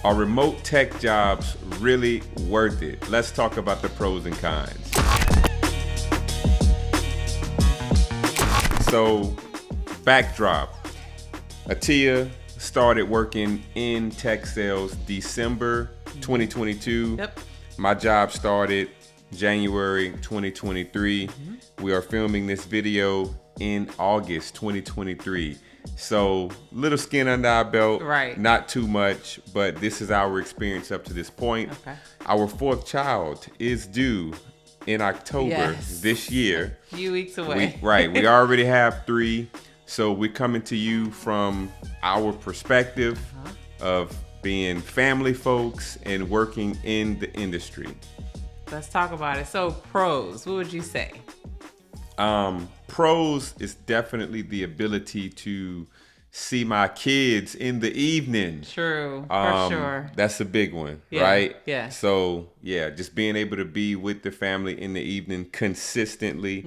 Are remote tech jobs really worth it? Let's talk about the pros and cons. So, backdrop. Atia started working in tech sales December 2022. Yep. My job started January 2023. We are filming this video in August 2023. So, little skin under our belt, Right. Not too much, but this is our experience up to this point. Okay. Our fourth child is due in October Yes. this year. A few weeks away. We already have 3. So we're coming to you from our perspective of being family folks and working in the industry. Let's talk about it. So pros, what would you say? Pros is definitely the ability to see my kids in the evening. True, for sure. That's a big one, Yeah, right? yeah. So, just being able to be with the family in the evening consistently.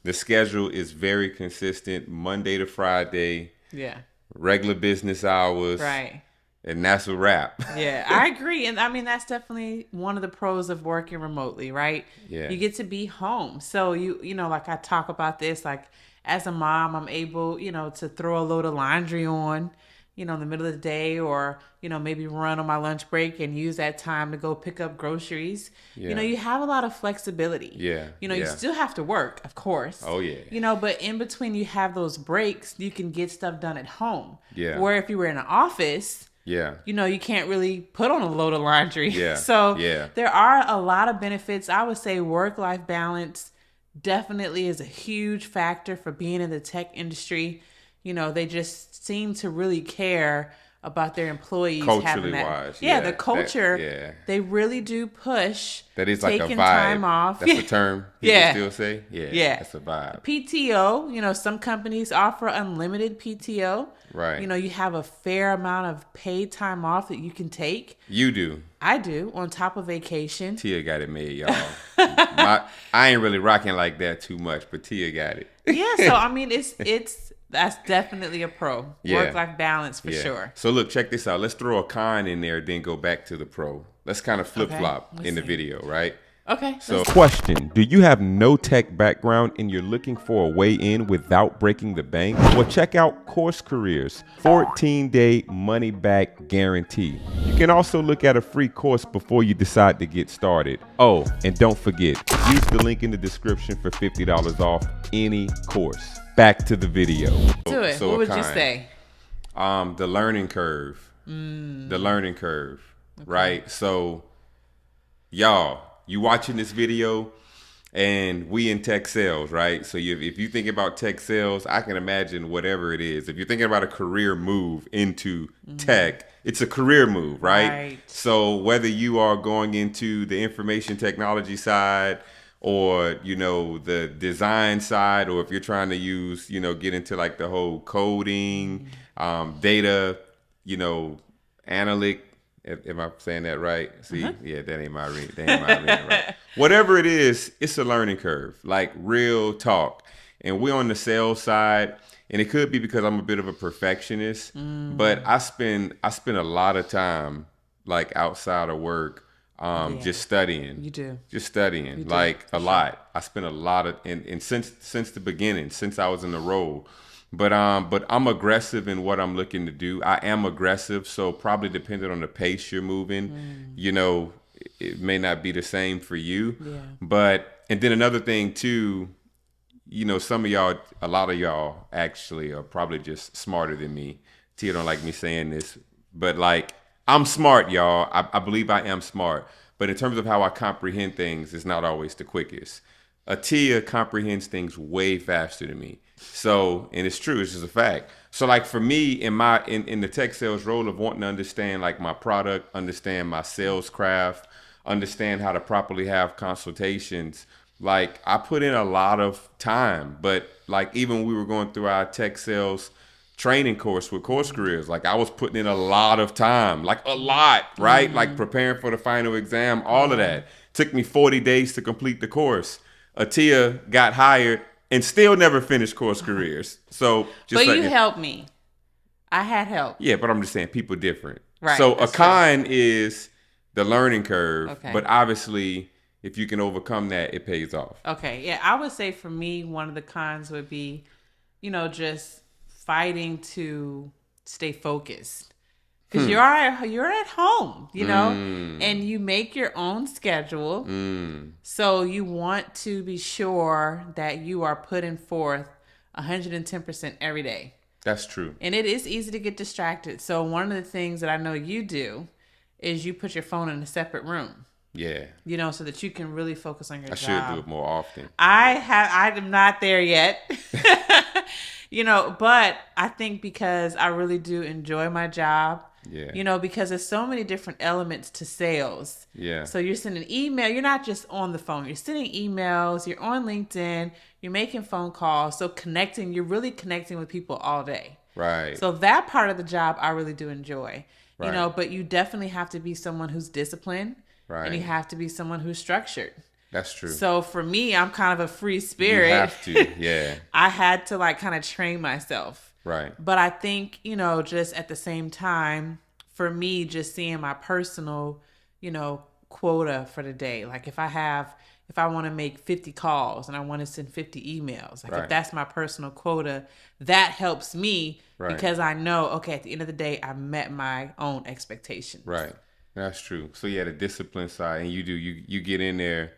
The schedule is very consistent, Monday to Friday, Yeah, regular business hours. right. And that's a wrap. Yeah, I agree. And I mean, that's definitely one of the pros of working remotely, right? Yeah. You get to be home. So you know, like I talk about this, like as a mom, I'm able, to throw a load of laundry on, in the middle of the day, or, maybe run on my lunch break and use that time to go pick up groceries. Yeah. You have a lot of flexibility. Yeah, You yeah. still have to work, of course. Oh, yeah. But in between you have those breaks, you can get stuff done at home. Yeah. Where if you were in an office, Yeah. you can't really put on a load of laundry. Yeah. So Yeah. there are a lot of benefits. I would say work-life balance definitely is a huge factor for being in the tech industry. They just seem to really care about their employees Culturally having that. wise, Yeah, yeah, the that- culture. yeah. They really do push That is like a taking vibe. time off. That's the term people Yeah. still say? Yeah. Yeah. That's a vibe. PTO, some companies offer unlimited PTO. Right. You have a fair amount of paid time off that you can take. You do. I do, on top of vacation. Tia got it made, y'all. I ain't really rocking like that too much, but Tia got it. Yeah, so I mean, that's definitely a pro. Yeah. Work-life balance for Yeah. sure. So look, check this out. Let's throw a con in there, then go back to the pro. Let's kind of flip-flop let's in the see. video, right? Okay. So, question, do you have no tech background and you're looking for a way in without breaking the bank? Well, check out Course Careers, 14-day money-back guarantee. You can also look at a free course before you decide to get started. Oh, and don't forget, use the link in the description for $50 off any course. Back to the video. Do it. So What a would you con. say? The learning curve. The learning curve, right? So, y'all, you watching this video, and we in tech sales, right? So if you think about tech sales, I can imagine whatever it is. If you're thinking about a career move into tech, it's a career move, right? Right. So whether you are going into the information technology side, or the design side, or if you're trying to use get into like the whole coding, data, analytic. Am I saying that right? See, yeah, that ain't my ring. That ain't my ring, right? Whatever it is, it's a learning curve, like real talk. And we're on the sales side, and it could be because I'm a bit of a perfectionist, but I spend a lot of time like outside of work, just studying. You do. Just studying, like a lot. I spent a lot of, and since the beginning, since I was in the role. But I'm aggressive in what I'm looking to do. I am aggressive, so probably depending on the pace you're moving, it may not be the same for you. Yeah. And then another thing too, some of y'all, a lot of y'all actually are probably just smarter than me. Tia don't like me saying this, but like I'm smart, y'all. I believe I am smart. But in terms of how I comprehend things, it's not always the quickest. Tia comprehends things way faster than me. So, and it's true, it's just a fact. So like for me in the tech sales role of wanting to understand like my product, understand my sales craft, understand how to properly have consultations, like I put in a lot of time. But like even when we were going through our tech sales training course with Course Careers, like I was putting in a lot of time, like a lot, right? Like preparing for the final exam, all of that. Took me 40 days to complete the course. Tia got hired and still never finished Course Careers. So, But you helped me. I had help. Yeah, but I'm just saying people different. Right. So a That's true. con is the learning curve, Okay. but obviously, if you can overcome that, it pays off. Okay. Yeah, I would say for me, one of the cons would be, just fighting to stay focused. Because you're at home, and you make your own schedule. So you want to be sure that you are putting forth 110% every day. That's true. And it is easy to get distracted. So one of the things that I know you do is you put your phone in a separate room, Yeah. so that you can really focus on your I job. should do it more often. I am not there yet. But I think because I really do enjoy my job. Yeah. Because there's so many different elements to sales. Yeah. So you're sending email. You're not just on the phone. You're sending emails. You're on LinkedIn. You're making phone calls. So you're really connecting with people all day. Right. So that part of the job I really do enjoy. Right. But you definitely have to be someone who's disciplined. Right. And you have to be someone who's structured. That's true. So for me, I'm kind of a free spirit. You have to, yeah. I had to kind of train myself. Right. But I think, just at the same time, for me, just seeing my personal, quota for the day. Like if I want to make 50 calls and I want to send 50 emails, if that's my personal quota, that helps me because I know, okay, at the end of the day, I met my own expectations. Right. That's true. So yeah, the discipline side, and you get in there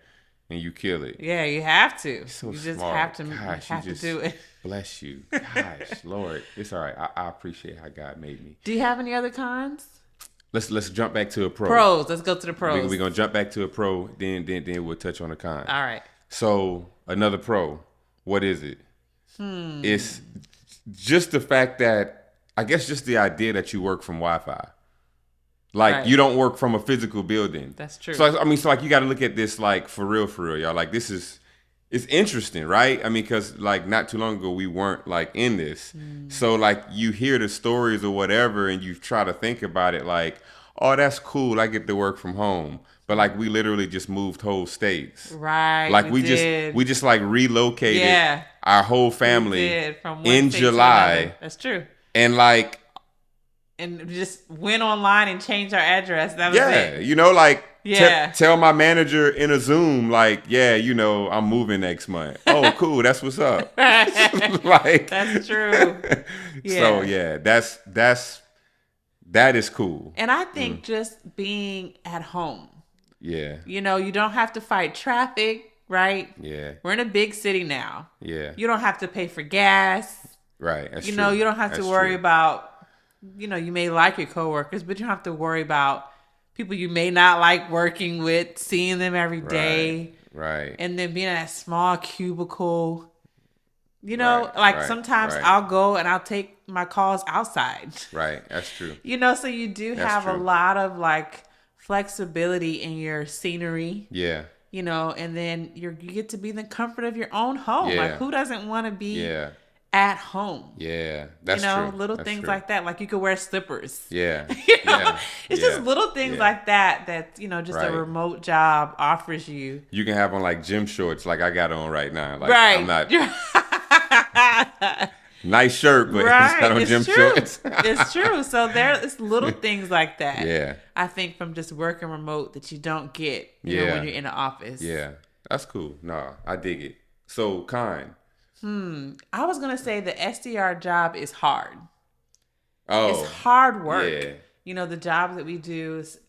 and you kill it. Yeah, you have to. So you just smart. have to. Gosh, you have to do it. Bless you. Gosh, Lord, it's all right. I appreciate how God made me. Do you have any other cons? Let's jump back to a pro. Pros. Let's go to the pros. We're gonna jump back to a pro. Then we'll touch on the con. All right. So another pro. What is it? It's just the fact that I guess just the idea that you work from Wi-Fi. Like you don't work from a physical building. That's true. So you got to look at this for real, y'all. Like it's interesting, right? I mean, because not too long ago we weren't in this. So you hear the stories or whatever, and you try to think about it oh, that's cool. I get to work from home, but we literally just moved whole states. Right. We just relocated our whole family from in July. That's true. And and just went online and changed our address. That was it. Tell my manager in a Zoom, I'm moving next month. Oh, cool. That's what's up. That's true. Yeah. So that is cool. And I think just being at home. Yeah. You don't have to fight traffic, right? Yeah. We're in a big city now. Yeah. You don't have to pay for gas. Right. That's true. You don't have to worry about, you may like your coworkers, but you don't have to worry about people you may not like working with, seeing them every day. Right. And then being in that small cubicle. Sometimes I'll go and I'll take my calls outside. Right. That's true. So you do have a lot of flexibility in your scenery. Yeah. And then you get to be in the comfort of your own home. Yeah. Who doesn't want to be at home? Yeah. That's true. Little things like that. You could wear slippers. Yeah. It's just little things like that just a remote job offers you. You can have on gym shorts like I got on right now. Right. I'm not nice shirt, but it's not on gym shorts. It's true. So it's little things like that. Yeah. I think from just working remote that you don't get when you're in the office. Yeah. That's cool. No, I dig it. So kind. I was going to say the SDR job is hard. Oh. It's hard work. Yeah. The job that we do is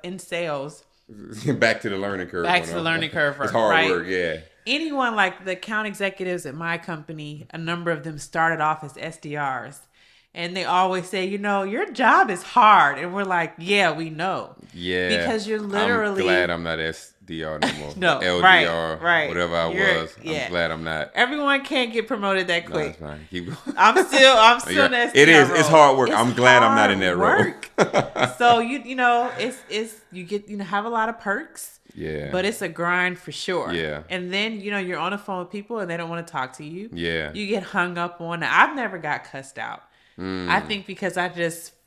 in sales. Back to the learning curve. Back to the learning curve. It's hard work, yeah. Anyone the account executives at my company, a number of them started off as SDRs. And they always say, your job is hard. And we're like, yeah, we know. Yeah. Because you're literally... I'm glad I'm not SDR no more. No, LDR, right. whatever I was. I'm glad I'm not. Everyone can't get promoted that quick. No, that's fine. Keep going. I'm still in the SDR It is. role. It's hard work. It's I'm glad I'm not in that role. So, you get, have a lot of perks. Yeah. But it's a grind for sure. Yeah. And then, you're on the phone with people and they don't want to talk to you. Yeah. You get hung up on it. I've never got cussed out. I think because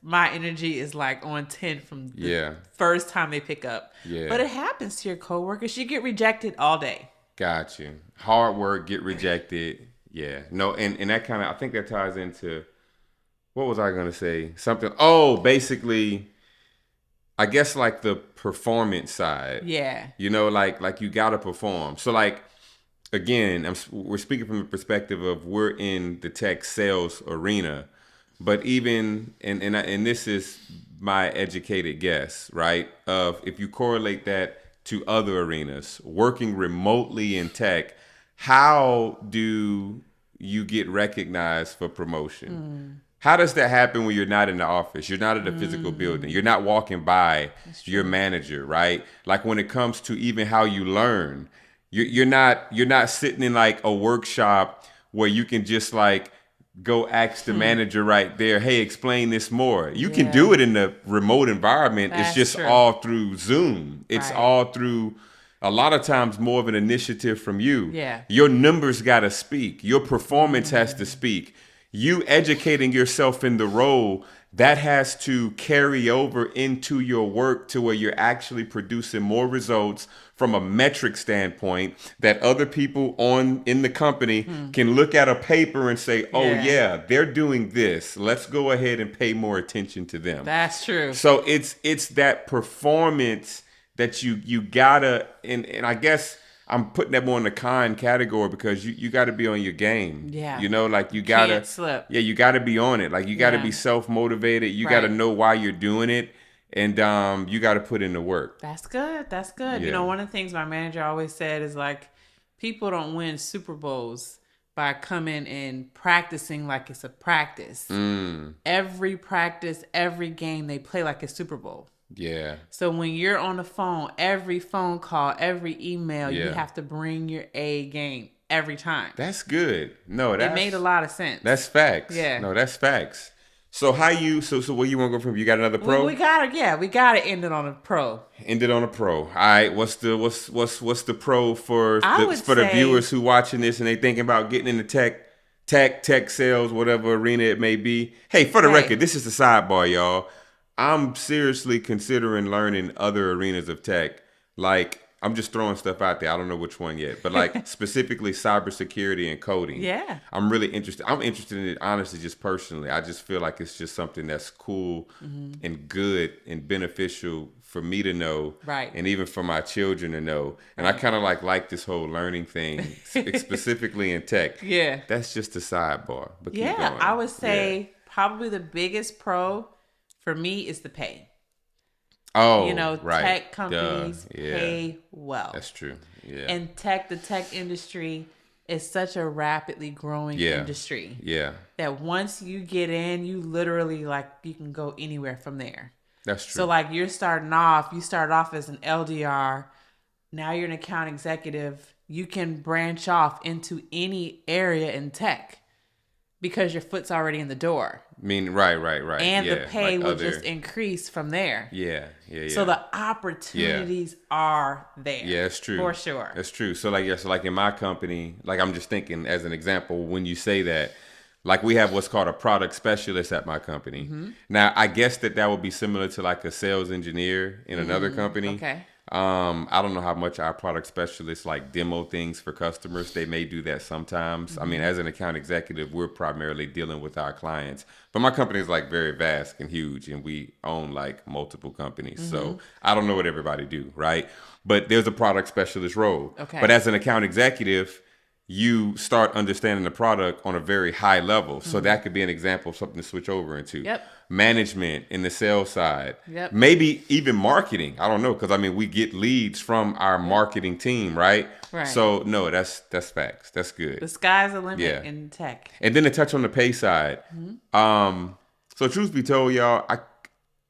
my energy is on 10 from the first time they pick up. Yeah. But it happens to your coworkers. You get rejected all day. Got you. Hard work, get rejected. Yeah. No, and that kind of, I think that ties into what was I gonna say? Something. Oh, basically, I guess like the performance side. Yeah. You know, like you gotta perform. So like again, we're speaking from the perspective of we're in the tech sales arena, but even and this is my educated guess, right? Of if you correlate that to other arenas, working remotely in tech, how do you get recognized for promotion? How does that happen when you're not in the office? You're not at a physical building. You're not walking by your manager, right? Like when it comes to even how you learn, you're not sitting in like a workshop where you can just like go ask the manager right there, hey, explain this more. You can do Yeah. it in the remote environment. It's That's just true. all through Zoom. It's Right. all through a lot of times more of an initiative from you. Yeah. Your numbers got to speak. Your performance has to speak. You educating yourself in the role, that has to carry over into your work to where you're actually producing more results from a metric standpoint that other people on in the company can look at a paper and say, oh Yeah. yeah, they're doing this. Let's go ahead and pay more attention to them. That's true. So it's that performance that you gotta, and I guess I'm putting that more in the con category because you gotta be on your game. Yeah. You know, like you gotta Can't slip. Yeah, you gotta be on it. Like you gotta Yeah. be self-motivated. You gotta Right. know why you're doing it. And you gotta put in the work. That's good. That's good. You Yeah. know, one of the things my manager always said is like, people don't win Super Bowls by coming and practicing like it's a practice. Every practice, every game, they play like a Super Bowl. Yeah. So when you're on the phone, every phone call, every email, you Yeah. have to bring your A game every time. That's good. No, It made a lot of sense. That's facts. Yeah. No, that's facts. So how you so where you wanna go from? You got another we, pro? we gotta end it on a pro. Ended on a pro. All right, what's the pro for I the, would for the say- viewers who watching this and they thinking about getting into tech sales, whatever arena it may be? Hey, for the Right. record, this is the sidebar, y'all. I'm seriously considering learning other arenas of tech. Like I'm just throwing stuff out there. I don't know which one yet, but like specifically cybersecurity and coding. Yeah. I'm really interested. I'm interested in it honestly, just personally. I just feel like it's just something that's cool and good and beneficial for me to know, Right. and even for my children to know. And I kind of like this whole learning thing, specifically in tech. Yeah. That's just a sidebar. But keep Yeah, going. I would say probably the biggest pro for me is the pay. oh, You know, right. tech companies Duh. Yeah. pay well. That's true. Yeah. And the tech industry is such a rapidly growing Yeah. industry yeah, that once you get in, you literally you can go anywhere from there. that's true. So like you start off as an LDR, now you're an account executive, you can branch off into any area in tech because your foot's already in the door. I mean, right. And yeah, the pay like will other- just increase from there. Yeah. So the opportunities are there. Yeah, that's true. For sure. That's true. So like in my company, like I'm just thinking as an example, when you say that, like we have what's called a product specialist at my company. Mm-hmm. Now, I guess that would be similar to like a sales engineer in another company. Okay. I don't know how much our product specialists like demo things for customers. They may do that sometimes. I mean, as an account executive, we're primarily dealing with our clients. But my company is like very vast and huge, and we own like multiple companies. So I don't know what everybody do, right? But there's a product specialist role. Okay. But as an account executive, you start understanding the product on a very high level. So that could be an example of something to switch over into. Yep. Management in the sales side. Yep. Maybe even marketing. I don't know, because I mean we get leads from our marketing team, right? Right. So no, that's facts. That's good. The sky's the limit Yeah. in tech. And then to touch on the pay side. So truth be told, y'all,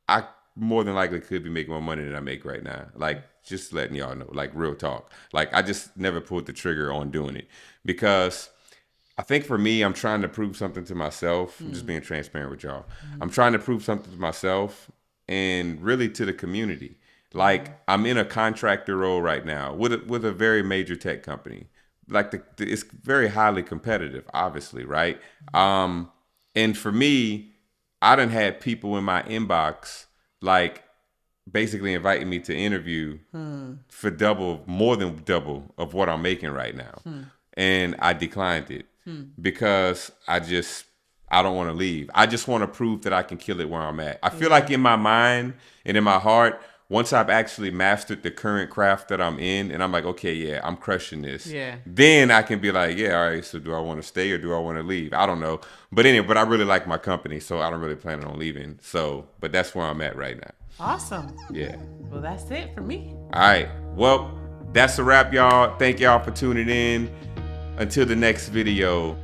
I more than likely could be making more money than I make right now. Like just letting y'all know, like real talk. Like I just never pulled the trigger on doing it because I think for me, I'm trying to prove something to myself. I'm just being transparent with y'all. I'm trying to prove something to myself and really to the community. Like I'm in a contractor role right now with a very major tech company. Like it's very highly competitive, obviously, right? And for me, I done had people in my inbox like basically inviting me to interview for more than double of what I'm making right now. And I declined it because I don't want to leave. I just want to prove that I can kill it where I'm at. I feel like in my mind and in my heart, once I've actually mastered the current craft that I'm in, and I'm like, okay, yeah, I'm crushing this. Yeah. Then I can be like, yeah, all right, so do I want to stay or do I want to leave? I don't know. But anyway, but I really like my company, so I don't really plan on leaving. So, but that's where I'm at right now. Awesome. Yeah. Well, that's it for me. All right. Well, that's a wrap, y'all. Thank y'all for tuning in. Until the next video.